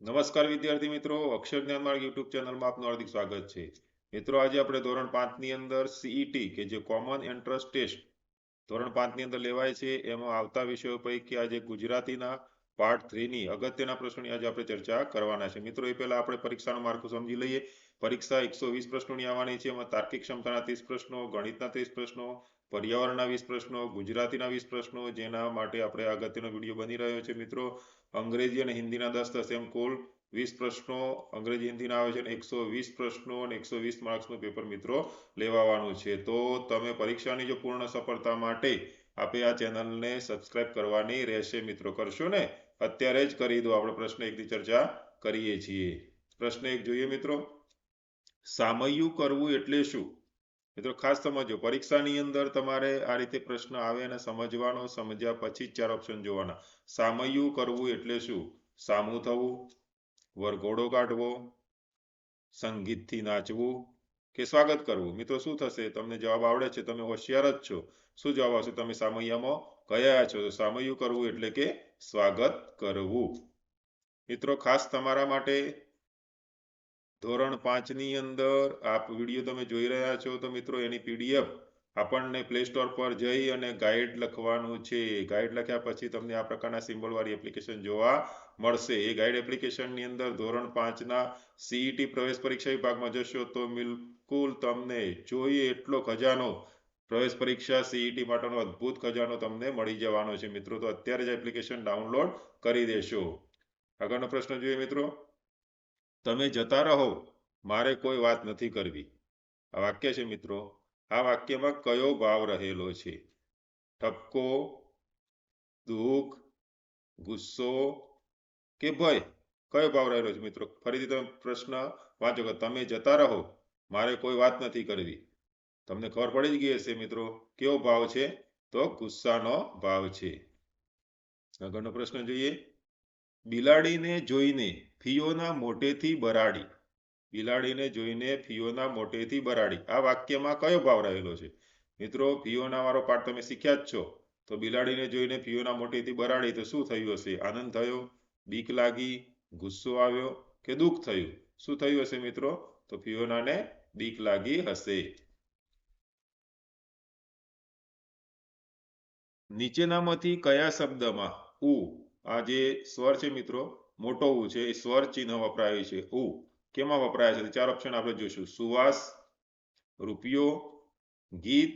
નમસ્કાર વિદ્યાર્થી મિત્રો, અક્ષર જ્ઞાન માર્ગ યુટ્યુબ ચેનલમાં આપનું હાર્દિક સ્વાગત છે. મિત્રો, આજે આપણે ધોરણ 5 ની અંદર સીઈટી કે જે કોમન એન્ટ્રન્સ ટેસ્ટ ધોરણ 5 ની અંદર લેવાય છે, એમાં આવતા વિષયો પૈકી આજે ગુજરાતીના પાર્ટ 3 ની અગત્યના પ્રશ્નોની આજે આપણે ચર્ચા કરવાના છે. મિત્રો, એ પહેલા આપણે પરીક્ષાનું માળખું સમજી લઈએ. પરીક્ષા 120 પ્રશ્નોની આવવાની છે. એમાં તાર્કિક ક્ષમતાના 30 પ્રશ્નો, ગણિતના 30 પ્રશ્નો, પર્યાવરણના 20 પ્રશ્નો, ગુજરાતીના 20 પ્રશ્નો, જેના માટે આપણે અગત્યનો વિડીયો બની રહ્યો છે. મિત્રો, અંગ્રેજી અને હિન્દીના 10 થશે, એમ કુલ 20 પ્રશ્નો અંગ્રેજી હિન્દીના આવે છે અને 120 પ્રશ્નો અને 120 માર્ક્સનું પેપર મિત્રો લેવાવાનું છે. તો તમે પરીક્ષાની જો પૂર્ણ સફળતા માટે આપે આ ચેનલને સબસ્ક્રાઇબ કરવાની રહેશે. મિત્રો, કરશો ને? અત્યારે જ કરી દો. આપણે પ્રશ્ન 1 ની ચર્ચા કરીએ છીએ. પ્રશ્ન 1 જોઈએ મિત્રો. સામયિક કરવું એટલે શું? મિત્રો, ખાસ સમજો. પરીક્ષાની અંદર તમારે આ રીતે પ્રશ્ન આવે અને સમજવાનો, સમજ્યા પછી 4 ઓપ્શન જોવાના. સામયિક કરવું એટલે શું? સામું થવું, વરઘોડો કાઢવો, સંગીતથી નાચવું કે સ્વાગત કરવું. મિત્રો, શું થશે? તમને જવાબ આવડે છે, તમે હોશિયાર જ છો. શું જવાબ આવશે? તમે સામૈયામાં કયા છો? તો સામૈયું કરવું એટલે કે સ્વાગત કરવું. મિત્રો, ખાસ તમારા માટે ધોરણ 5 ની અંદર આ વિડીયો તમે જોઈ રહ્યા છો તો મિત્રો એની પીડીએફ આપણને પ્લે સ્ટોર પર જઈ અને ગાઈડ લખવાનું છે. ગાઈડ લખ્યા પછી તમને આ પ્રકારના સિમ્બોલ વાળી એપ્લિકેશન જોવા મળશે. એ ગાઈડ એપ્લિકેશનની અંદર ધોરણ 5 ના સીઈટી પ્રવેશ પરીક્ષા વિભાગમાં જશો તો બિલકુલ તમને જોઈએ એટલો ખજાનો, પ્રવેશ પરીક્ષા સીઈટી માટેનો અદ્ભુત ખજાનો તમને મળી જવાનો છે. મિત્રો, તો અત્યારે જ એપ્લિકેશન ડાઉનલોડ કરી દેશો. આગળનો પ્રશ્ન જોઈએ મિત્રો. તમે જતા રહો, મારે કોઈ વાત નથી કરવી. આ વાક્ય છે મિત્રો. આ વાક્યમાં કયો ભાવ રહેલો છે? ઠપકો, દુઃખ, ગુસ્સો કે ભય? કયો ભાવ રહેલો છે મિત્રો? ફરીથી તમે પ્રશ્ન વાંચો કે તમે જતા રહો, મારે કોઈ વાત નથી કરવી. તમને ખબર પડી જ ગઈ હશે મિત્રો. કેવો ભાવ છે? તો ગુસ્સાનો ભાવ છે. આગળનો પ્રશ્ન જોઈએ. બિલાડીને જોઈને ફિયોના મોટેથી બરાડી. બિલાડીને જોઈને ફિયોના મોટેથી બરાડી. આ વાક્યમાં કયો ભાવ રહેલો છે? મિત્રો, ફિયોના વાળો પાઠ તમે શીખ્યા જ છો. તો બિલાડીને જોઈને ફિયોના મોટેથી બરાડી તો શું થયું હશે? આનંદ થયો, બીક લાગી, ગુસ્સો આવ્યો કે દુઃખ થયું? શું થયું હશે મિત્રો? તો ફિયોનાને બીક લાગી હશે. નીચેનામાંથી કયા શબ્દમાં ઉ, આ જે સ્વર છે મિત્રો, મોટો ઉ છે, એ સ્વર ચિહ્ન વપરાય છે. ઉ કેમાં વપરાય છે? 4 ઓપ્શન આપણે જોઈશું. સુવાસ, રૂપિયો, ગીત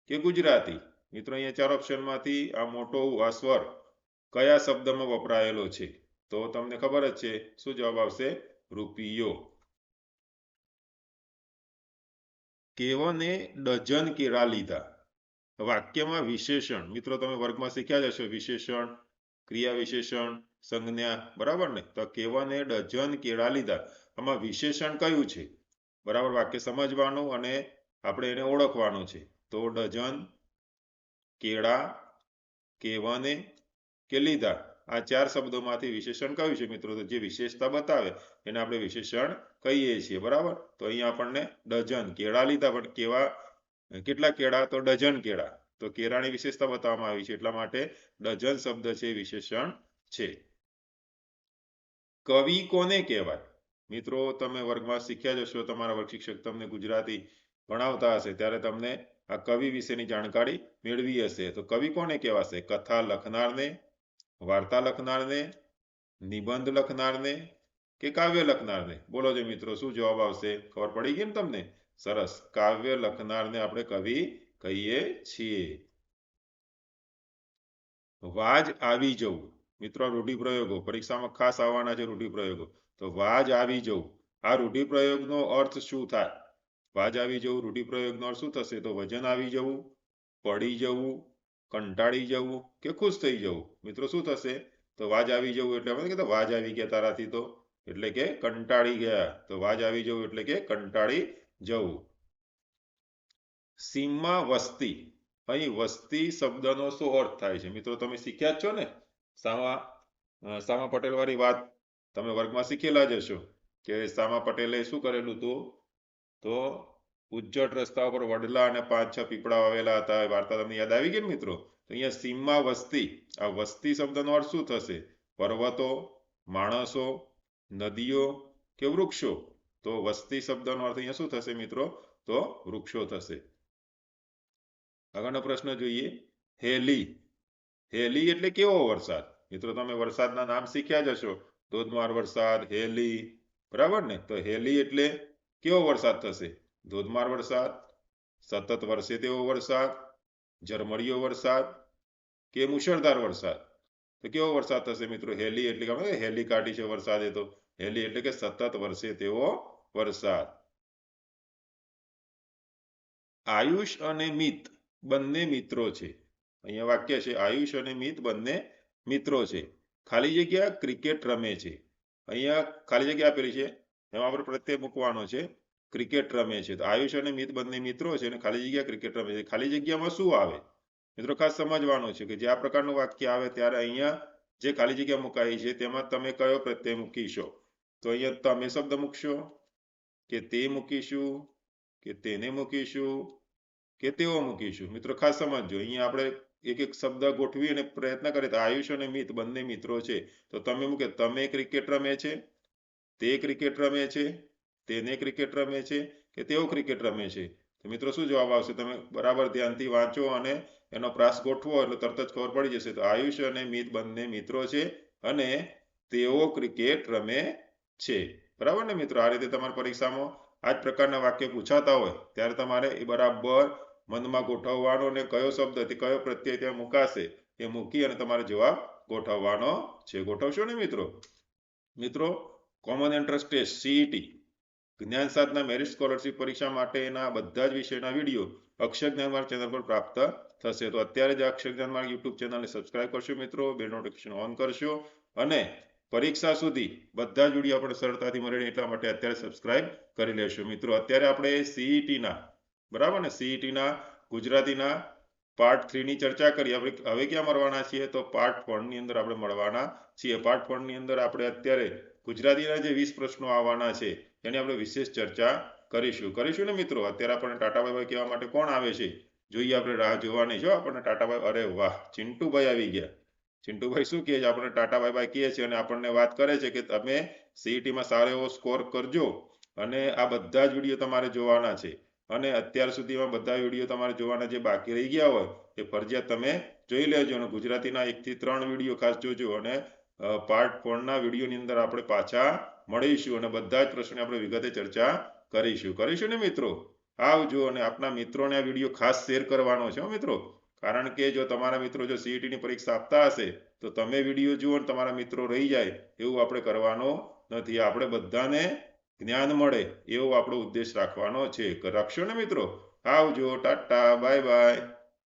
કે ગુજરાતી? મિત્રો, અહીંયા 4 ઓપ્શનમાંથી આ મોટો ઉ, આ સ્વર કયા શબ્દમાં વપરાયેલો છે? તો તમને ખબર જ છે. શું જવાબ આવશે? રૂપિયો. કેવને ડઝન કેળા લીધા. વાક્યમાં વિશેષણ. મિત્રો, તમે વર્ગમાં શીખ્યા જ હશો વિશેષણ, ક્રિયા વિશેષણ, સંજ્ઞા, બરાબર ને? તો કેવને ડઝન કેળા લીધા. આમાં વિશેષણ કયું છે? બરાબર, વાક્ય સમજવાનું અને આપણે એને ઓળખવાનું છે. તો ડઝન, કેળા, કેવને કે લીધા, આ 4 શબ્દોમાંથી વિશેષણ કયું છે મિત્રો? તો જે વિશેષતા બતાવે એને આપણે વિશેષણ કહીએ છીએ. બરાબર, તો અહીંયા આપણને ડઝન કેળા લીધા, પણ કેવા કેટલા કેળા? તો ડઝન કેળા. તો કેળાની વિશેષતા બતાવવામાં આવી છે, એટલા માટે ડઝન શબ્દ છે વિશેષણ છે. કવિ કોને કહેવાય? મિત્રો, તમે વર્ગમાં શીખ્યા જ હશો, તમારા વર્ગ શિક્ષક તમને ગુજરાતી ભણાવતા હશે ત્યારે તમને આ કવિ વિશેની જાણકારી મેળવી હશે. તો કવિ કોને કહેવાશે? કથા લખનારને, વાર્તા લખનારને, નિબંધ લખનારને કે કાવ્ય લખનારને? બોલો જે મિત્રો, શું જવાબ આવશે? ખબર પડી ગઈ ને તમને? સરસ. કાવ્ય લખનારને આપણે કવિ કહીએ છીએ. વાજ આવી જવું. મિત્રો, રૂઢિપ્રયોગો પરીક્ષામાં ખાસ આવવાના છે. રૂઢિપ્રયોગો. તો વાજ આવી જવું, આ રૂઢિપ્રયોગનો અર્થ શું થાય? વાજ આવી જવું રૂઢિપ્રયોગનો અર્થ શું થશે? તો વજન આવી જવું, પડી જવું, કંટાળી જવું કે ખુશ થઈ જવું? મિત્રો, શું થશે? તો વાજ આવી જવું એટલે આપણે કહેતા વાજ આવી ગયા તારાથી, તો એટલે કે કંટાળી ગયા. તો વાજ આવી જવું એટલે કે કંટાળી જવું. સીમમાં વસ્તી. અહીં વસ્તી શબ્દનો શું અર્થ થાય છે? મિત્રો, તમે શીખ્યા જ છો ને. સામા પટેલ વાળી વાત તમે વર્ગમાં શીખેલા જ હશો કે સામા પટેલે શું કરેલું હતું? તો ઉજ્જડ રસ્તા ઉપર વડલા અને 5-6 પીપળા વાવેલા હતા. એ વાર્તા તમને યાદ આવી ગઈ ને મિત્રો? તો અહીંયા સીમમાં વસ્તી, આ વસ્તી શબ્દનો અર્થ શું થશે? પર્વતો, માણસો નદીઓ કે વૃક્ષો? તો વસ્તી શબ્દનો અર્થ અહીંયા શું થશે મિત્રો? તો વૃક્ષો થશે. આગળનો પ્રશ્ન જોઈએ. હેલી. હેલી એટલે કેવો વરસાદ? મિત્રો તમે વરસાદના નામ શીખ્યા જ હશો. ધોધમાર વરસાદ, હેલી, બરાબર ને? તો હેલી એટલે કેવો વરસાદ થશે? ધોધમાર વરસાદ, સતત વરસે તેવો વરસાદ, ઝરમરીયો વરસાદ કે મુશળધાર વરસાદ? તો કેવો વરસાદ થશે મિત્રો? હેલી એટલે કે હેલી કાઢી છે વરસાદે. તો હેલી એટલે કે સતત વરસે તેવો વરસાદ. આયુષ અને મિત બંને મિત્રો છે. અહીંયા વાક્ય છે આયુષ અને મિત બંને મિત્રો છે. ખાલી જગ્યા ક્રિકેટ રમે છે. અહીંયા ખાલી જગ્યા આપેલી છે, એમાં આપણે પ્રત્યય મૂકવાનો છે. ક્રિકેટ રમે છે. તો આયુષ અને મિત બંને મિત્રો છે અને ખાલી જગ્યા ક્રિકેટ રમે છે. ખાલી જગ્યામાં શું આવે મિત્રો? ખાસ સમજવાનું છે કે જે આ પ્રકારનું વાક્ય આવે ત્યારે અહીંયા જે ખાલી જગ્યા મુકાઈ છે તેમાં તમે કયો પ્રત્યય મૂકીશો? તો અહીંયા તમે શબ્દ મૂકશો કે તે મૂકીશું કે તેને મૂકીશું કે તેઓ મૂકીશું? મિત્રો ખાસ સમજજો. અહીંયા આપણે એક એક શબ્દ ગોઠવી અને પ્રયત્ન કરીએ. તો આયુષ અને મિત બંને મિત્રો છે, તો તમે મૂકે તમે ક્રિકેટ રમે છે, તે ક્રિકેટ રમે છે, તેને ક્રિકેટ રમે છે કે તેઓ ક્રિકેટ રમે છે? તો મિત્રો શું જવાબ આવશે? તમે બરાબર ધ્યાનથી વાંચો અને એનો પ્રાસ ગોઠવો એટલે તરત જ ખબર પડી જશે. તો આયુષ અને મિત બંને મિત્રો છે અને તેઓ ક્રિકેટ રમે છે. બરાબર ને મિત્રો? આ રીતે તમારી પરીક્ષામાં આ જ પ્રકારના વાક્ય પૂછાતા હોય ત્યારે તમારે એ બરાબર મનમાં ગોઠવવાનો અને કયો શબ્દ તે કયો પ્રત્યય ત્યાં મુકાશે એ મૂકી અને તમારે જવાબ ગોઠવવાનો છે. ગોઠવશો ને મિત્રો? મિત્રો કોમન એન્ટ્રન્સ ટેસ્ટ સીઈટી જ્ઞાન સાધના મેરિટ સ્કોલરશિપ પરીક્ષા માટેના બધા જ વિષયના વિડીયો અક્ષર જ્ઞાનમાર્ગ ચેનલ પર પ્રાપ્ત થશે. તો અત્યારે જ અક્ષર જ્ઞાનમાર્ગ યુટ્યુબ ચેનલને સબસ્ક્રાઇબ કરશો મિત્રો, બેલ નોટિફિકેશન ઓન કરશો અને પરીક્ષા સુધી બધા જ વિડીયો આપણે સરળતાથી મળે એટલા માટે અત્યારે સબસ્ક્રાઇબ કરી લેશો. મિત્રો અત્યારે આપણે સીઈટીના બરાબર ને સીઈટીના ગુજરાતીના પાર્ટ 3 ની ચર્ચા કરી. આપણે હવે ક્યાં મળવાના છીએ? તો પાર્ટ 4 ની અંદર આપણે મળવાના છીએ. પાર્ટ 4 ની અંદર આપણે અત્યારે ગુજરાતીના જે 20 પ્રશ્નો આવવાના છે એની આપણે વિશેષ ચર્ચા કરીશું ને મિત્રો? અત્યારે આપણને ટાટા બાય બાય કહેવા માટે કોણ આવે છે જોઈએ, આપણે રાહ જોવાની છો આપણને ટાટા બાય. અરે વાહ, ચિંટુભાઈ આવી ગયા. ચિંટુભાઈ શું કહે છે? આપણને ટાટા બાય બાય કહે છે અને આપણને વાત કરે છે કે તમે સીઈટીમાં સારો એવો સ્કોર કરજો અને આ બધા જ વિડીયો તમારે જોવાના છે. અને અત્યાર સુધીમાં બધા વિડીયો તમારે જોવાના જે બાકી રહી ગયા હોય એ ફરજિયાત તમે જોઈ લેજો. અને ગુજરાતીના 1 થી 3 વિડીયો ખાસ જોજો અને પાર્ટ 4 ના વિડીયોની અંદર આપણે પાછા મળીશું અને બધા જ પ્રશ્નો આપણે વિગતે ચર્ચા કરીશું ને મિત્રો? આવજો અને આપના મિત્રોને આ વિડીયો ખાસ શેર કરવાનો છે મિત્રો. કારણ કે જો તમારા મિત્રો જો સીઈટીની પરીક્ષા આપતા હશે તો તમે વિડીયો જુઓ અને તમારા મિત્રો રહી જાય એવું આપણે કરવાનું નથી. આપણે બધાને જ્ઞાન મળે એવો આપણો ઉદ્દેશ રાખવાનો છે. રાખશો ને મિત્રો? આવજો, ટાટા, બાય બાય.